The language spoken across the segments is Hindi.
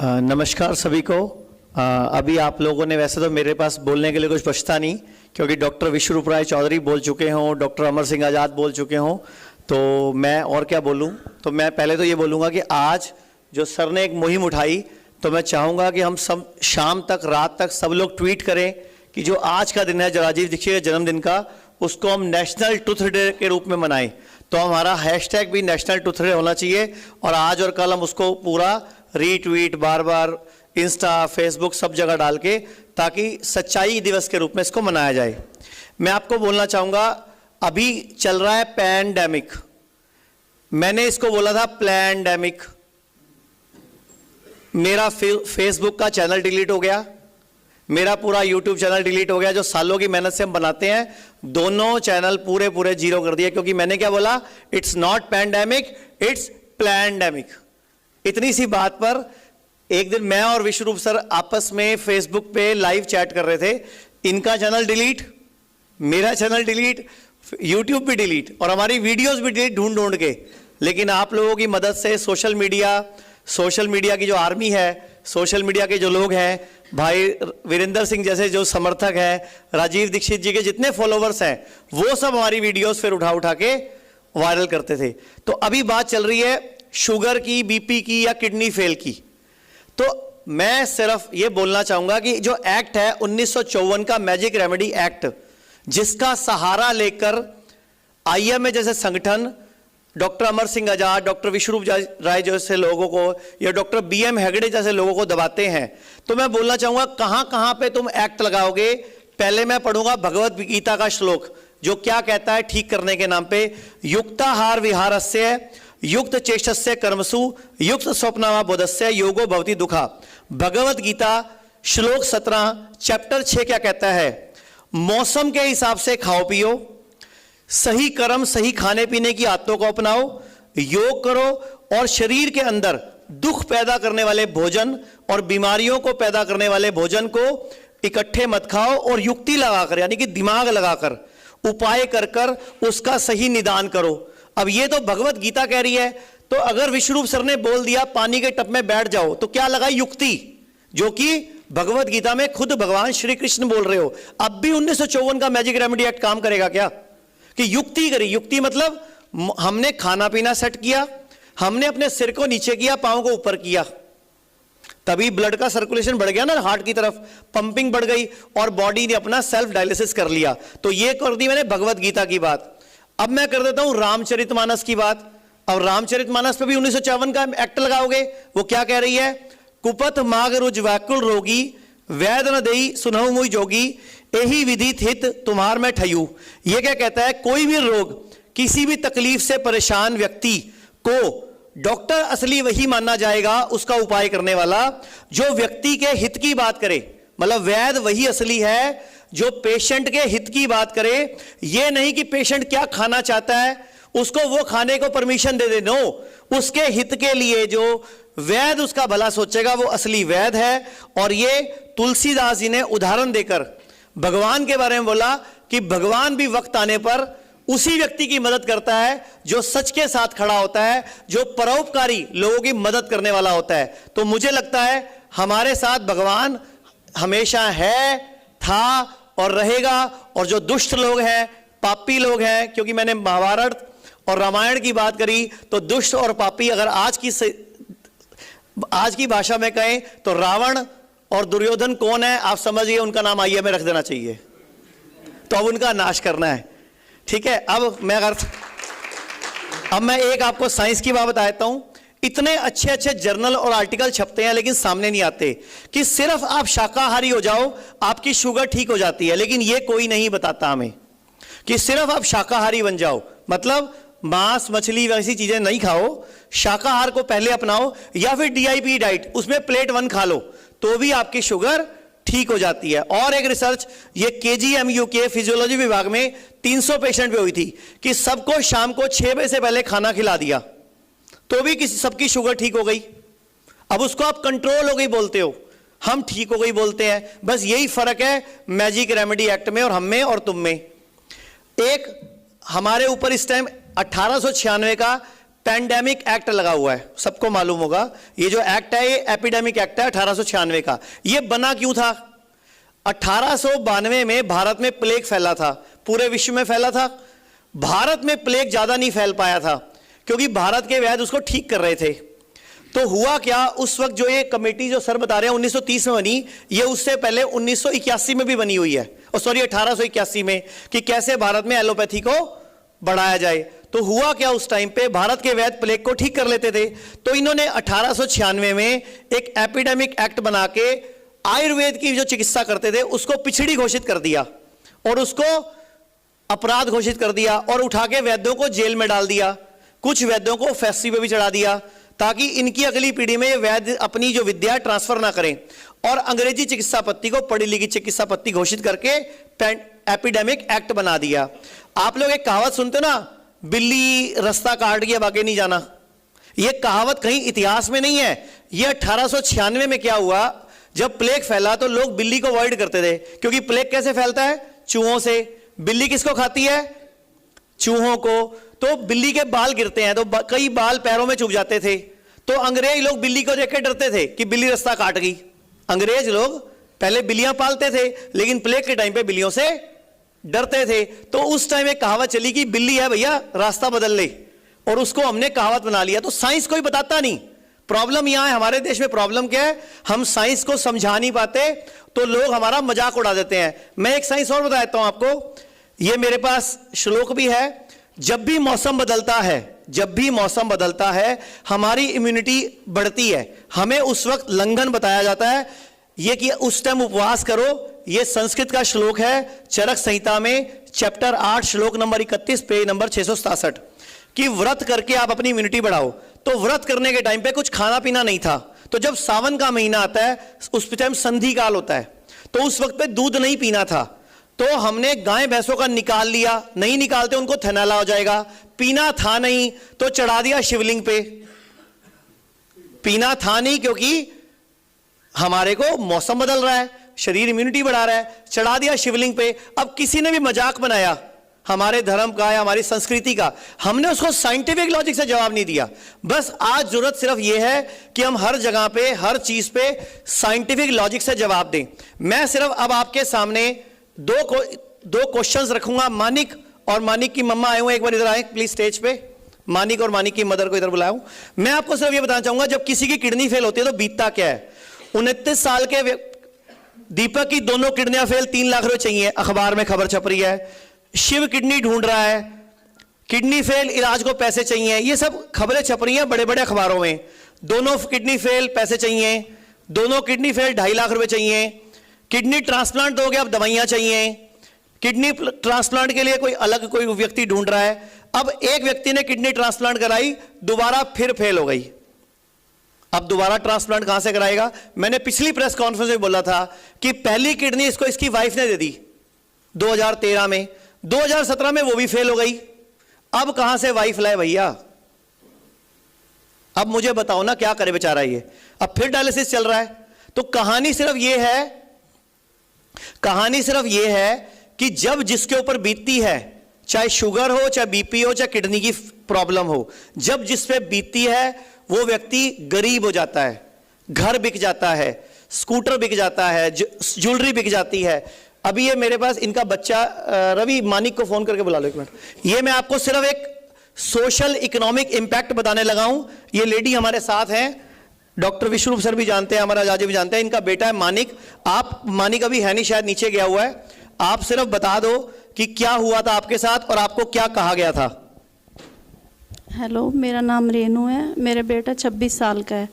नमस्कार सभी को। अभी आप लोगों ने, वैसे तो मेरे पास बोलने के लिए कुछ बचता नहीं, क्योंकि डॉक्टर विश्वरूप राय चौधरी बोल चुके हों, डॉक्टर अमर सिंह आज़ाद बोल चुके हों, तो मैं और क्या बोलूं। तो मैं पहले तो ये बोलूँगा कि आज जो सर ने एक मुहिम उठाई, तो मैं चाहूँगा कि हम सब शाम तक, रात तक सब लोग ट्वीट करें कि जो आज का दिन है राजीव दीक्षित के जन्मदिन का, उसको हम नेशनल ट्रूथ डे के रूप में मनाएं। तो हमारा हैशटैग भी नेशनल ट्रूथ डे होना चाहिए, और आज और कल हम उसको पूरा रीट्वीट, बार बार इंस्टा, फेसबुक, सब जगह डाल के, ताकि सच्चाई दिवस के रूप में इसको मनाया जाए। मैं आपको बोलना चाहूँगा, अभी चल रहा है पैंडेमिक, मैंने इसको बोला था प्लैंडेमिक। मेरा फेसबुक का चैनल डिलीट हो गया, मेरा पूरा यूट्यूब चैनल डिलीट हो गया, जो सालों की मेहनत से हम बनाते हैं, दोनों चैनल पूरे जीरो कर दिए, क्योंकि मैंने क्या बोला, it's not pandemic, it's plandemic. इतनी सी बात पर एक दिन मैं और विश्वरूप सर आपस में फेसबुक पे लाइव चैट कर रहे थे। इनका चैनल डिलीट, मेरा चैनल डिलीट, यूट्यूब भी डिलीट, और हमारी वीडियोस भी डिलीट ढूंढ के। लेकिन आप लोगों की मदद से सोशल मीडिया की जो आर्मी है, सोशल मीडिया के जो लोग हैं, भाई वीरेंद्र सिंह जैसे जो समर्थक हैं, राजीव दीक्षित जी के जितने फॉलोवर्स हैं, वो सब हमारी वीडियोस फिर उठा के वायरल करते थे। तो अभी बात चल रही है शुगर की, बीपी की, या किडनी फेल की। तो मैं सिर्फ ये बोलना चाहूंगा कि जो एक्ट है 1954 का मैजिक रेमेडी एक्ट, जिसका सहारा लेकर आईएमए जैसे संगठन डॉक्टर अमर सिंह आजाद, डॉक्टर विश्वरूप राय जैसे लोगों को, या डॉक्टर बीएम हेगड़े जैसे लोगों को दबाते हैं, तो मैं बोलना चाहूंगा कहां कहां पे तुम एक्ट लगाओगे। पहले मैं पढ़ूंगा भगवत गीता का श्लोक, जो क्या कहता है ठीक करने के नाम पे, युक्ताहार विहारस्य युक्त चेष्टस्य कर्मसु युक्त स्वप्नावा बोधस्य योगो भवति दुखा। भगवत गीता श्लोक 17 चैप्टर 6 क्या कहता है, मौसम के हिसाब से खाओ पियो, सही कर्म, सही खाने पीने की आदतों को अपनाओ, योग करो, और शरीर के अंदर दुख पैदा करने वाले भोजन और बीमारियों को पैदा करने वाले भोजन को इकट्ठे मत खाओ, और युक्ति लगाकर, यानी कि दिमाग लगाकर, उपाय कर उसका सही निदान करो। अब ये तो भगवत गीता कह रही है, तो अगर विश्वरूप सर ने बोल दिया पानी के टप में बैठ जाओ, तो क्या लगा, युक्ति, जो कि भगवत गीता में खुद भगवान श्री कृष्ण बोल रहे हो। अब भी 1954 का मैजिक रेमेडी एक्ट काम करेगा क्या, कि युक्ति करी। युक्ति मतलब हमने खाना पीना सेट किया, हमने अपने सिर को नीचे किया, पांव को ऊपर किया, तभी ब्लड का सर्कुलेशन बढ़ गया ना, हार्ट की तरफ पंपिंग बढ़ गई, और बॉडी ने अपना सेल्फ डायलिसिस कर लिया। तो ये कर दी मैंने भगवत गीता की बात। अब मैं कर देता हूं रामचरितमानस की बात। अब रामचरितमानस पे भी 1954 का एक्ट लगाओगे। वो क्या कह रही है, कुपथ माग रुज व्याकुल रोगी, वैद न देई सुनहु मुई जोगी, यही विधि हित तुम्हार में ठयू। ये क्या कहता है, कोई भी रोग, किसी भी तकलीफ से परेशान व्यक्ति को डॉक्टर असली वही माना जाएगा, उसका उपाय करने वाला, जो व्यक्ति के हित की बात करे। मतलब वैद वही असली है जो पेशेंट के हित की बात करे। ये नहीं कि पेशेंट क्या खाना चाहता है उसको वो खाने को परमिशन दे दे, नो, उसके हित के लिए जो वैद उसका भला सोचेगा, वो असली वैद है। और ये तुलसीदास जी ने उदाहरण देकर भगवान के बारे में बोला कि भगवान भी वक्त आने पर उसी व्यक्ति की मदद करता है जो सच के साथ खड़ा होता है, जो परोपकारी लोगों की मदद करने वाला होता है। तो मुझे लगता है हमारे साथ भगवान हमेशा है, था और रहेगा। और जो दुष्ट लोग हैं, पापी लोग हैं, क्योंकि मैंने महाभारत और रामायण की बात करी, तो दुष्ट और पापी अगर आज की भाषा में कहें तो रावण और दुर्योधन कौन है, आप समझिए, उनका नाम आइए में रख देना चाहिए। तो अब उनका नाश करना है, ठीक है। अब मैं एक आपको साइंस की बात बताता हूं। इतने अच्छे जर्नल और आर्टिकल छपते हैं, लेकिन सामने नहीं आते कि सिर्फ आप शाकाहारी हो जाओ आपकी शुगर ठीक हो जाती है। लेकिन ये कोई नहीं बताता हमें कि सिर्फ आप शाकाहारी बन जाओ, मतलब मांस मछली वैसी चीजें नहीं खाओ, शाकाहार को पहले अपनाओ, या फिर DIP डाइट, उसमें प्लेट 1 खा लो, तो भी आपकी शुगर ठीक हो जाती है। और एक रिसर्च ये KGMU के फिजियोलॉजी विभाग में 300 पेशेंट पे हुई थी कि सबको शाम को 6 बजे से पहले खाना खिला दिया, तो भी सबकी शुगर ठीक हो गई। अब उसको आप कंट्रोल हो गई बोलते हो, हम ठीक हो गई बोलते हैं। बस यही फर्क है मैजिक रेमेडी एक्ट में और हम में और तुम में। एक हमारे ऊपर इस टाइम 1896 का पैंडेमिक एक्ट लगा हुआ है, सबको मालूम होगा। ये जो एक्ट है ये एपिडेमिक एक्ट है 1896 का। ये बना क्यों था? 1892 में भारत में प्लेग फैला था, पूरे विश्व में फैला था। भारत में प्लेग ज्यादा नहीं फैल पाया था क्योंकि भारत के वैद्य उसको ठीक कर रहे थे। तो हुआ क्या, उस वक्त जो ये कमेटी जो सर बता रहे हैं 1930 में बनी, ये उससे पहले 1981 में भी बनी हुई है, और सॉरी 1881 में, कि कैसे भारत में एलोपैथी को बढ़ाया जाए। तो हुआ क्या, उस टाइम पे भारत के वैद्य प्लेग को ठीक कर लेते थे। तो इन्होंने 1896 में एक एपिडेमिक एक्ट बना के आयुर्वेद की जो चिकित्सा करते थे उसको पिछड़ी घोषित कर दिया और उसको अपराध घोषित कर दिया, और उठा के वैद्यों को जेल में डाल दिया, कुछ वैद्यों को फांसी पे भी चढ़ा दिया, ताकि इनकी अगली पीढ़ी में वैद्य अपनी जो विद्या ट्रांसफर ना करें, और अंग्रेजी चिकित्सा पत्ती को पढ़ी लिखी चिकित्सा पत्ती घोषित करके एपिडेमिक एक्ट बना दिया। आप लोग एक कहावत सुनते हो ना, बिल्ली रास्ता काट गया आगे नहीं जाना। यह कहावत कहीं इतिहास में नहीं है, यह 1896 में क्या हुआ, जब प्लेग फैला तो लोग बिल्ली को अवॉइड करते थे, क्योंकि प्लेग कैसे फैलता है, चूहों से। बिल्ली किसको खाती है, चूहों को। तो बिल्ली के बाल गिरते हैं तो कई बाल पैरों में चुभ जाते थे, तो अंग्रेज लोग बिल्ली को देख के डरते थे कि बिल्ली रास्ता काट गई। अंग्रेज लोग पहले बिल्लियां पालते थे लेकिन प्लेग के टाइम पे बिल्लियों से डरते थे। तो उस टाइम एक कहावत चली कि बिल्ली है भैया रास्ता बदल ले, और उसको हमने कहावत बना लिया। तो साइंस कोई बताता नहीं। प्रॉब्लम यहां है, हमारे देश में प्रॉब्लम क्या है, हम साइंस को समझा नहीं पाते तो लोग हमारा मजाक उड़ा देते हैं। मैं एक साइंस और बता देता हूं आपको, ये मेरे पास श्लोक भी है। जब भी मौसम बदलता है, जब भी मौसम बदलता है हमारी इम्यूनिटी बढ़ती है। हमें उस वक्त लंघन बताया जाता है, ये कि उस टाइम उपवास करो। ये संस्कृत का श्लोक है चरक संहिता में, चैप्टर 8 श्लोक नंबर 31 पेज नंबर 667, कि व्रत करके आप अपनी इम्यूनिटी बढ़ाओ। तो व्रत करने के टाइम पे कुछ खाना पीना नहीं था, तो जब सावन का महीना आता है उस टाइम संधि काल होता है, तो उस वक्त पे दूध नहीं पीना था। तो हमने गाय भैंसों का निकाल लिया, नहीं निकालते उनको थैनाला हो जाएगा। पीना था नहीं तो चढ़ा दिया शिवलिंग पे। पीना था नहीं क्योंकि हमारे को मौसम बदल रहा है, शरीर इम्यूनिटी बढ़ा रहा है, चढ़ा दिया शिवलिंग पे। अब किसी ने भी मजाक बनाया हमारे धर्म का या हमारी संस्कृति का, हमने उसको साइंटिफिक लॉजिक से जवाब नहीं दिया। बस आज जरूरत सिर्फ यह है कि हम हर जगह पे हर चीज पे साइंटिफिक लॉजिक से जवाब दें। मैं सिर्फ अब आपके सामने दो क्वेश्चंस रखूंगा। मानिक और मानिक की मम्मा आए हुए, एक बार इधर आए प्लीज स्टेज पे। मानिक और मानिक की मदर को इधर बुलाऊं। मैं आपको सिर्फ ये बताना चाहूंगा, जब किसी की किडनी फेल होती है तो बीतता क्या है। 29 साल के दीपक की दोनों किडनियां फेल, 3 लाख रुपए चाहिए, अखबार में खबर छप रही है। शिव किडनी ढूंढ रहा है, किडनी फेल, इलाज को पैसे चाहिए, ये सब खबरें छप रही हैं बड़े बड़े अखबारों में। दोनों किडनी फेल, पैसे चाहिए। दोनों किडनी फेल, 2.5 लाख रुपए चाहिए। किडनी ट्रांसप्लांट हो गया, अब दवाइयां चाहिए। किडनी ट्रांसप्लांट के लिए कोई अलग कोई व्यक्ति ढूंढ रहा है। अब एक व्यक्ति ने किडनी ट्रांसप्लांट कराई, दोबारा फिर फेल हो गई। अब दोबारा ट्रांसप्लांट कहां से कराएगा। मैंने पिछली प्रेस कॉन्फ्रेंस में बोला था कि पहली किडनी इसको इसकी वाइफ ने दे दी 2013 में, 2017 में वो भी फेल हो गई। अब कहां से वाइफ लाए भैया। अब मुझे बताओ ना क्या करे बेचारा ये। अब फिर डायलिसिस चल रहा है। तो कहानी सिर्फ ये है कि जब जिसके ऊपर बीतती है, चाहे शुगर हो, चाहे बीपी हो, चाहे किडनी की प्रॉब्लम हो, जब जिस पे बीतती है वो व्यक्ति गरीब हो जाता है, घर बिक जाता है, स्कूटर बिक जाता है, ज्वेलरी बिक जाती है। अभी ये मेरे पास इनका बच्चा रवि, मानिक को फोन करके बुला लो एक मिनट। ये मैं आपको सिर्फ एक सोशल इकोनॉमिक इंपैक्ट बताने लगा हूं। ये लेडी हमारे साथ हैं, डॉक्टर विश्वरूप सर भी जानते हैं, हमारा जाजे भी जानते हैं। इनका बेटा है मानिक। मानिक अभी है नहीं, शायद नीचे गया हुआ है। आप सिर्फ बता दो कि क्या हुआ था आपके साथ और आपको क्या कहा गया था। हेलो, मेरा नाम रेनू है। मेरा बेटा 26 साल का है।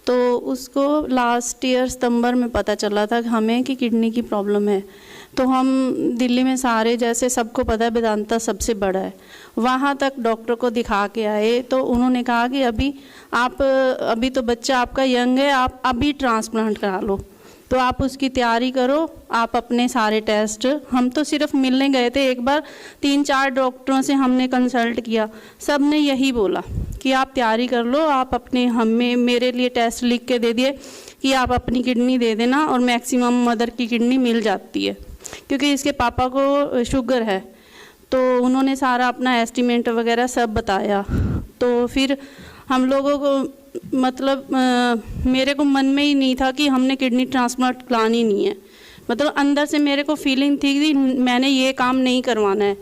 तो उसको लास्ट ईयर सितंबर में पता चला था हमें कि किडनी की प्रॉब्लम है। तो हम दिल्ली में सारे, जैसे सबको पता है वेदांता सबसे बड़ा है, वहाँ तक डॉक्टर को दिखा के आए। तो उन्होंने कहा कि अभी तो बच्चा आपका यंग है, आप अभी ट्रांसप्लांट करा लो। तो आप उसकी तैयारी करो, आप अपने सारे टेस्ट। हम तो सिर्फ मिलने गए थे एक बार, 3-4 डॉक्टरों से हमने कंसल्ट किया, सब ने यही बोला कि आप तैयारी कर लो। आप अपने मेरे लिए टेस्ट लिख के दे दिए कि आप अपनी किडनी दे देना, और मैक्सिमम मदर की किडनी मिल जाती है क्योंकि इसके पापा को शुगर है। तो उन्होंने सारा अपना एस्टिमेट वगैरह सब बताया। तो फिर हम लोगों को मतलब मेरे को मन में ही नहीं था कि हमने किडनी ट्रांसप्लांट करानी नहीं है। मतलब अंदर से मेरे को फीलिंग थी कि मैंने ये काम नहीं करवाना है।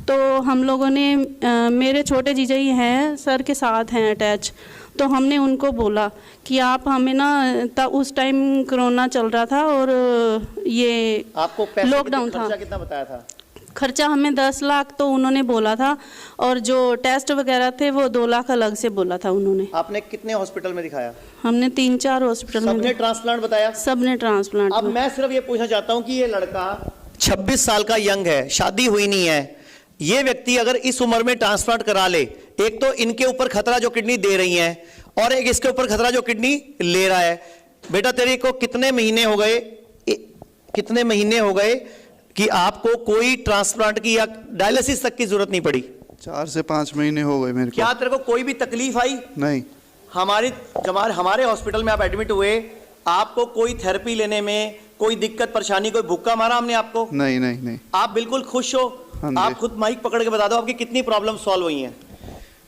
तो हम लोगों ने मेरे छोटे जीजा ही हैं, सर के साथ हैं अटैच, तो हमने उनको बोला कि आप हमें ना उस टाइम कोरोना चल रहा था और ये आपको पैसे लॉकडाउन था। खर्चा कितना बताया था? खर्चा हमें 10 लाख तो उन्होंने बोला था, और जो टेस्ट वगैरह थे वो 2 लाख अलग से बोला था उन्होंने। आपने कितने हॉस्पिटल में दिखाया? हमने 3-4 हॉस्पिटल में। सबने ट्रांसप्लांट बताया? सबने ट्रांसप्लांट। अब मैं सिर्फ ये पूछना चाहता हूं कि ये लड़का 26 साल का यंग है, शादी हुई नहीं है, ये व्यक्ति अगर इस उम्र में ट्रांसप्लांट करा ले, एक तो इनके ऊपर खतरा जो किडनी दे रही है, और एक इसके ऊपर खतरा जो किडनी ले रहा है। बेटा तेरे को कितने महीने हो गए कि आपको कोई ट्रांसप्लांट की या डायलिसिस तक की जरूरत नहीं पड़ी? 4 से 5 महीने हो गए मेरे को। क्या तेरे को कोई भी तकलीफ आई? नहीं। हमारे हॉस्पिटल में आप एडमिट हुए, आपको कोई थेरेपी लेने में कोई दिक्कत परेशानी, कोई भुक्का मारा हमने आपको? नहीं नहीं नहीं। आप बिल्कुल खुश हो? हाँ जी। आप खुद माइक पकड़ के बता दो आपकी कितनी प्रॉब्लम सॉल्व हुई हैं?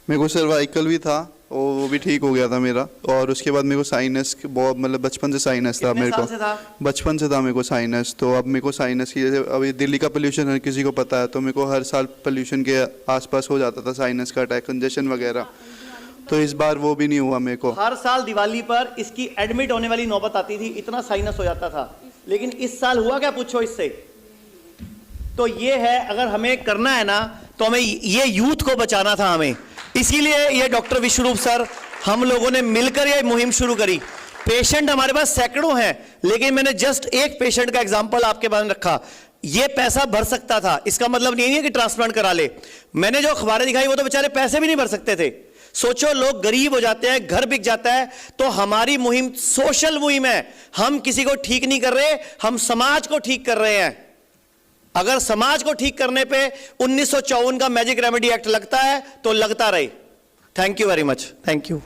मेरे को सर्वाइकल भी था, वो भी ठीक हो गया था मेरा, और उसके बाद मेरे को साइनस बहुत, मतलब बचपन से साइनस था मेरे को। बचपन से था मेरे को साइनस। तो अब मेरे को साइनस की, जैसे अभी दिल्ली का पोल्यूशन हर किसी को पता है, तो मेरे को हर साल पोल्यूशन के आसपास हो जाता था साइनस का अटैक, कंजेशन वगैरह। तो इस बार वो भी नहीं हुआ मेरे को। हर साल दिवाली पर इसकी एडमिट होने वाली नौबत आती थी, इतना साइनस हो जाता था, लेकिन इस साल हुआ क्या पूछो इससे। तो ये है, अगर हमें करना है ना तो हमें ये यूथ को बचाना था हमें, इसीलिए ये डॉक्टर विश्वरूप सर, हम लोगों ने मिलकर ये मुहिम शुरू करी। पेशेंट हमारे पास सैकड़ों हैं, लेकिन मैंने जस्ट एक पेशेंट का एग्जांपल आपके पास रखा। ये पैसा भर सकता था, इसका मतलब नहीं है कि ट्रांसप्लांट करा ले। मैंने जो अखबारें दिखाई वो तो बेचारे पैसे भी नहीं भर सकते थे। सोचो, लोग गरीब हो जाते हैं, घर बिक जाता है। तो हमारी मुहिम सोशल मुहिम है, हम किसी को ठीक नहीं कर रहे, हम समाज को ठीक कर रहे हैं। अगर समाज को ठीक करने पे 1954 का मैजिक रेमेडी एक्ट लगता है तो लगता रहे। Thank you very much. Thank you.